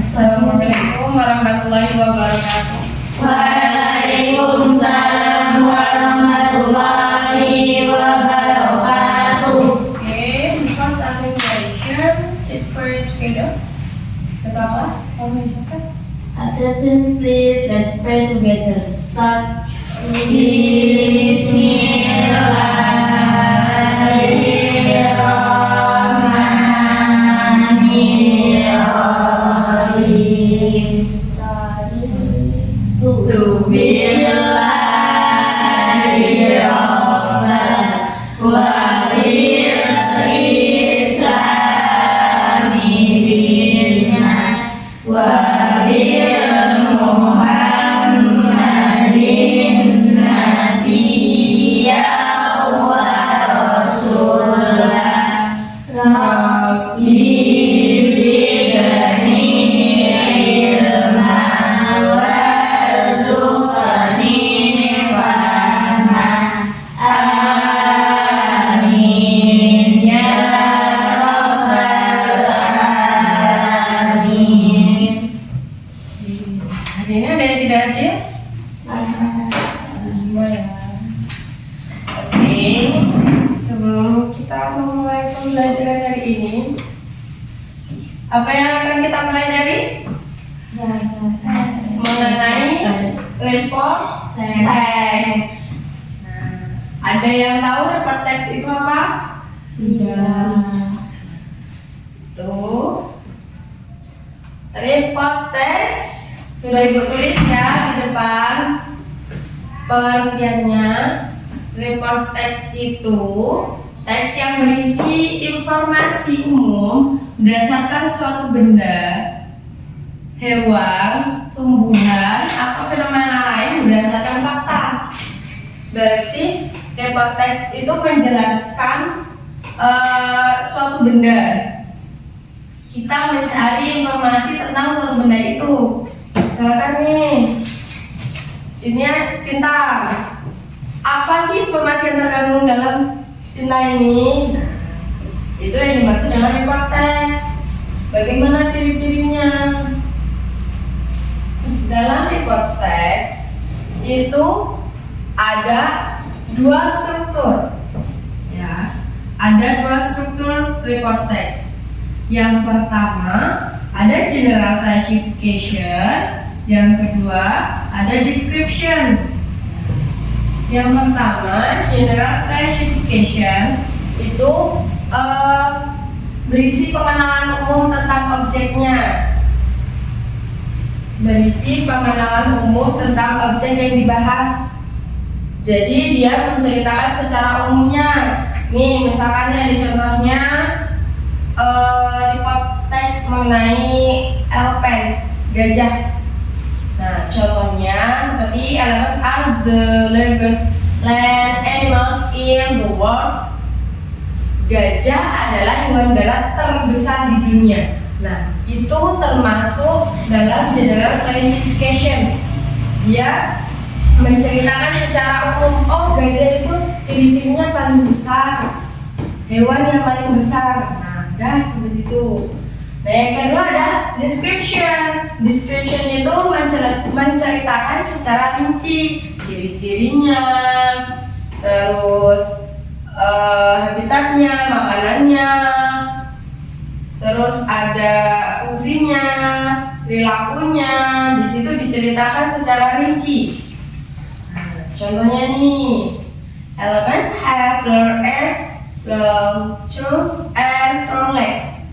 Assalamualaikum warahmatullahi wabarakatuh. Waalaikumsalam warahmatullahi wabarakatuh. Okay, first attention, it's very together. Ketua kelas, kamu siapa? Attention please, let's pray together. Start. Hari ini ada yang tidak hadir? Semua ya. Oke, sebelum kita memulai pembelajaran hari ini, apa yang akan kita pelajari? Mengenai report teks. Nah, ada yang tahu report teks itu apa? Tuh, report teks sudah ibu tulis ya di depan. Pengertiannya, report teks itu teks yang berisi informasi umum berdasarkan suatu benda, hewan, tumbuhan, atau fenomena lain berdasarkan fakta. Berarti report teks itu menjelaskan suatu benda. Kita mencari informasi tentang suatu benda itu. Misalkan nih, ini tinta. Apa sih informasi yang terkandung dalam tinta ini? Itu yang dimaksud dengan report teks. Bagaimana ciri-cirinya? Dalam report teks itu ada dua struktur. Ya, ada dua struktur report teks. Yang pertama ada general classification, yang kedua ada description. Yang pertama general classification itu berisi pengenalan umum tentang objeknya, berisi pengenalan umum tentang objek yang dibahas. Jadi dia menceritakan secara umumnya. Nih misalkan ada contohnya report teks mengenai elephants, gajah. Nah, contohnya seperti elephants are the largest land animals in the world. Gajah adalah hewan darat terbesar di dunia. Nah, itu termasuk dalam general classification. Dia menceritakan secara umum, oh gajah itu ciri-cirinya paling besar, hewan yang paling besar. Nah, seperti itu. Nah, yang kedua ada description. Description itu menceritakan secara rinci ciri-cirinya, terus habitatnya, makanannya, terus ada fungsinya, perilakunya. Di situ diceritakan secara rinci. Nah, contohnya nih, elephants have long ears, long trunks, and strong legs.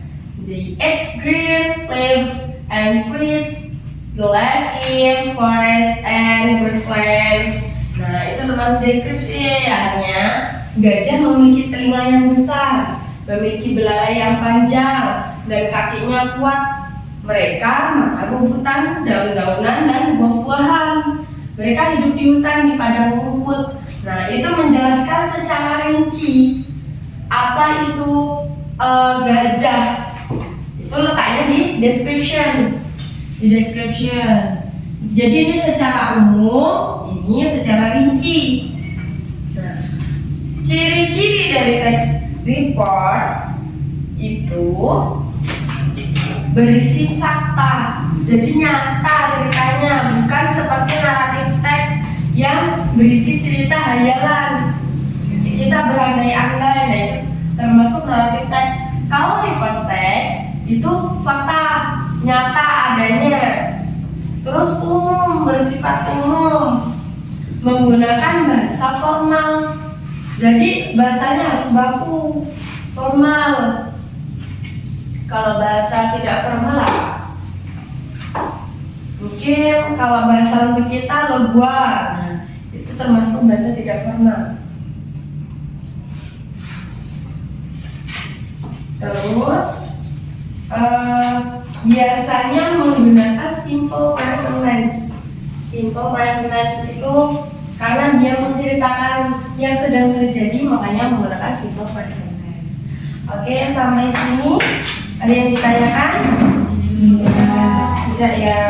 They eat green leaves and fruits. They live in forests and grasslands. Nah, itu termasuk deskripsi. Artinya, gajah memiliki telinga yang besar, memiliki belalai yang panjang, dan kakinya kuat. Mereka makan rumputan, daun-daunan, dan buah-buahan. Mereka hidup di hutan, di padang rumput. Nah, itu menjelaskan secara rinci apa itu gajah. Itu letaknya di description. Jadi ini secara umum, ini secara rinci. Nah, ciri-ciri dari teks report itu berisi fakta. Jadi nyata ceritanya, bukan seperti naratif teks yang berisi cerita hayalan. Kita berandai-andai, nah itu termasuk naratif teks. Kalau report teks itu fakta nyata adanya. Terus umum, bersifat umum, menggunakan bahasa formal. Jadi bahasanya harus baku, formal. Kalau bahasa tidak formal apa? Mungkin kalau bahasa untuk kita leguan, nah, itu termasuk bahasa tidak formal. Terus biasanya menggunakan simple present tense. Simple present tense itu karena dia menceritakan yang sedang terjadi, makanya menggunakan simple present tense. Oke, sampai sini ada yang ditanyakan? Tidak ya.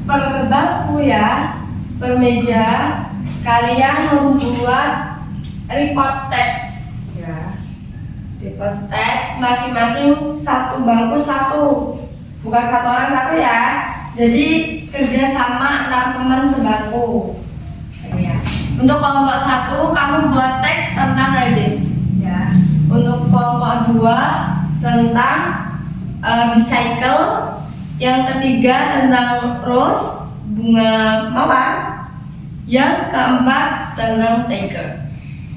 Per bangku ya, per meja, kalian membuat report text. Ya, report text masing-masing satu bangku satu, bukan satu orang satu ya. Jadi kerjasama antar teman sebangku. Ya. Untuk kelompok satu, kamu buat teks tentang rabbits. Ya. Untuk kelompok dua tentang bicycle, yang ketiga tentang rose, bunga mawar, yang keempat tentang tiger.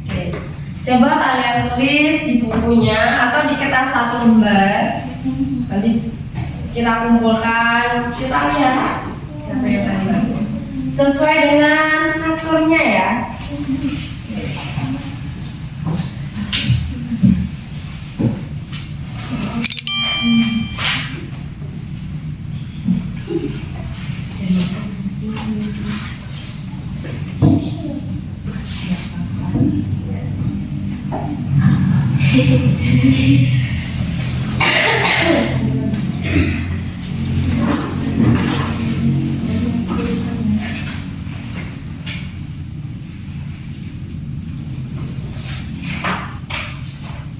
Oke. Coba kalian tulis di bukunya atau di kertas satu lembar. Nanti kita kumpulkan, kita lihat siapa yang paling bagus sesuai dengan strukturnya ya.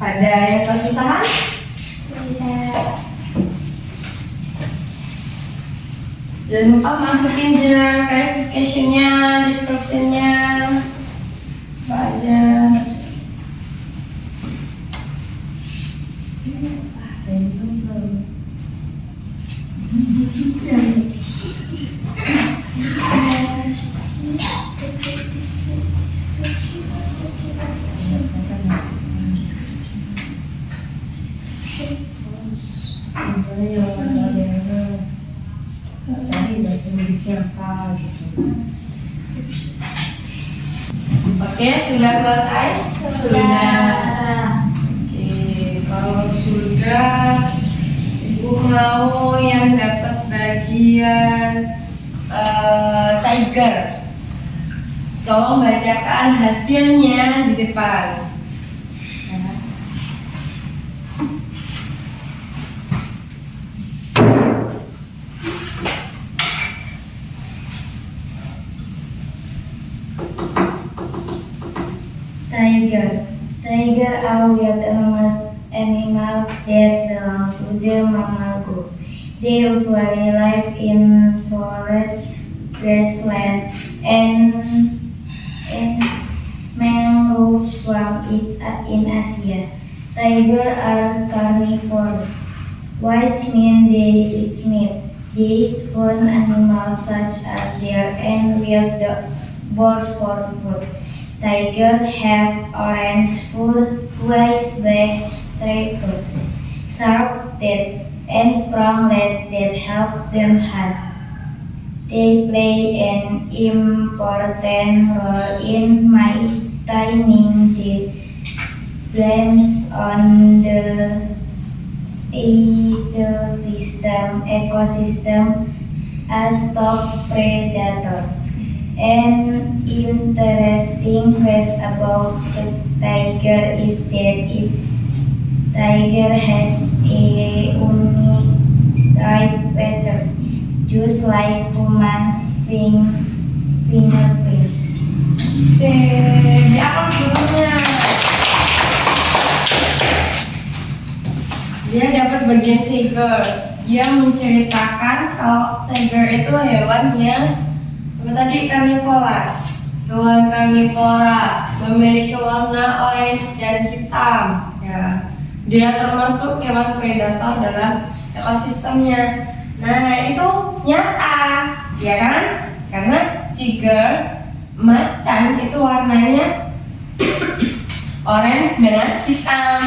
Ada yang kesusahan? Jangan lupa masukin general classification-nya, description-nya, apa aja. Cari bahasa Inggrisnya apa gitu. Oke, sudah selesai? Sudah. Oke, kalau sudah, Ibu mau yang dapat bagian tiger. Tolong bacakan hasilnya di depan. Tiger are wild animals that belong to the mammal group. They usually live in forests, grassland, and mangrove swamp in Asia. Tigers are carnivores, which means they eat meat. They eat horned animals such as deer and wild boars for food. Tigers have orange fur, white back stripes, sharp teeth, and strong legs that help them hunt. They play an important role in maintaining the balance on the ecosystem as top predator. An interesting fact about the tiger is that tiger has a unique stripe pattern, just like human fingerprints. Di atas dulunya. Dia dapat bagian tiger. Dia menceritakan kalau tiger itu hewan yang apa tadi, karnivora. Hewan karnivora memiliki warna orange dan hitam. Ya. Dia termasuk hewan predator dalam ekosistemnya. Nah, itu nyata, ya kan? Karena tiger, macan itu warnanya orange dengan hitam.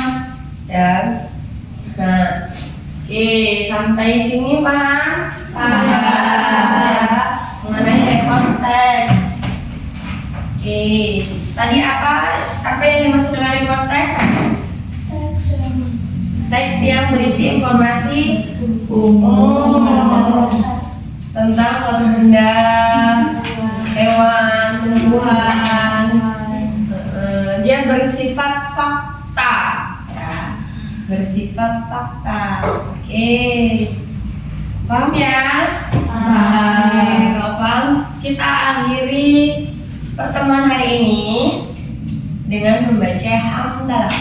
Dan nah, oke, sampai sini paham? Ya, mengenai ekor teks. Oke, tadi apa yang dimaksud dengan ekor teks? Teks yang berisi informasi umum tentang suatu benda, hewan, tumbuhan. Dia bersifat fakta, ya. Bersifat fakta. Oke, paham ya? Paham. Kalau paham, kita akhiri pertemuan hari ini dengan membaca hamdalah.